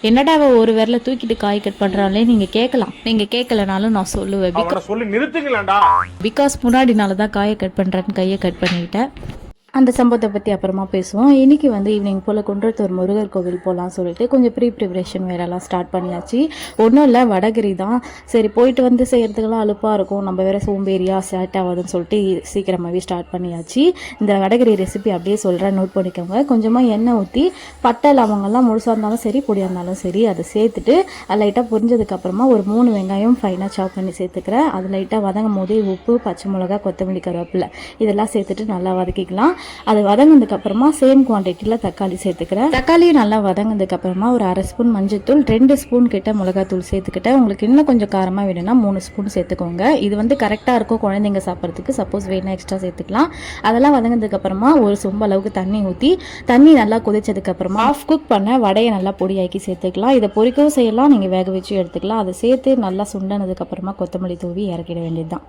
என்னடா அவ ஒரு விரல தூக்கிட்டு காய் கட் பண்றாளே நீங்க கேட்கலாம். நீங்க கேட்கலனாலும் நான் சொல்லுவேன். சொல்லி நிறுத்துங்களேன்டா. பிகாஸ் முன்னாடினால தான் காயை கட் பண்றேன்னு கையை கட் பண்ணிக்கிட்டேன். அந்த சம்பவத்தை பற்றி அப்புறமா பேசுவோம். இன்றைக்கி வந்து ஈவினிங் போல் குன்றத்தூர் முருகர் கோவில் போகலான்னு சொல்லிட்டு கொஞ்சம் ப்ரிப்ரேஷன் வேறெல்லாம் ஸ்டார்ட் பண்ணியாச்சு. ஒன்றும் இல்லை, வடகிரி தான். சரி போயிட்டு வந்து செய்கிறதுக்கெல்லாம் அலுப்பாக இருக்கும், நம்ம வேறு சோம்பேறியாக செட் ஆகாதுன்னு சொல்லிட்டு சீக்கிரமாகவே ஸ்டார்ட் பண்ணியாச்சு. இந்த வடகிரி ரெசிபி அப்படியே சொல்கிறேன், நோட் பண்ணிக்கோங்க. கொஞ்சமாக எண்ணெய் ஊற்றி பட்டை லவங்கெல்லாம் முழுசாக இருந்தாலும் சரி பொடியாக இருந்தாலும் சரி அதை சேர்த்துட்டு அது லைட்டாக புரிஞ்சதுக்கப்புறமா ஒரு 3 வெங்காயம் ஃபைனாக சாப் பண்ணி சேர்த்துக்கிறேன். அது லைட்டாக வதங்கும் போதே உப்பு, பச்சை மிளகா, கொத்தமல்லி, கருவேப்பிலை இதெல்லாம் சேர்த்துட்டு நல்லா வதக்கிக்கலாம். அது வதங்கினதுக்கு அப்புறமா சேம் குவான்டிட்டியில் தக்காளி சேர்த்துக்கிறேன். தக்காளி நல்லா வதங்கினதுக்கு அப்புறமா ஒரு 1/2 ஸ்பூன் மஞ்சள்தூள், 2 ஸ்பூன் கிட்ட மிளகாத்தூள் சேர்த்துக்கிட்டேன். உங்களுக்கு இன்னும் கொஞ்சம் காரமாக வேணும்னா 3 ஸ்பூன் சேர்த்துக்கோங்க. இது வந்து கரெக்டாக இருக்கும் குழந்தைங்க சாப்பிட்றதுக்கு. சப்போஸ் வேணா எக்ஸ்ட்ரா சேர்த்துக்கலாம். அதெல்லாம் வதங்கினதுக்கு அப்புறமா ஒரு சொம்பு அளவுக்கு தண்ணி ஊற்றி தண்ணி நல்லா கொதிச்சதுக்கு அப்புறமா ஆஃப் குக் பண்ண வடையை நல்லா பொடியாக்கி சேர்த்துக்கலாம். இதை பொரிக்கவும் செய்யலாம், நீங்கள் வேக வச்சு எடுத்துக்கலாம். அதை சேர்த்து நல்லா சுண்டனதுக்கு அப்புறமா கொத்தமல்லி தூவி இறக்கிட வேண்டியது தான்.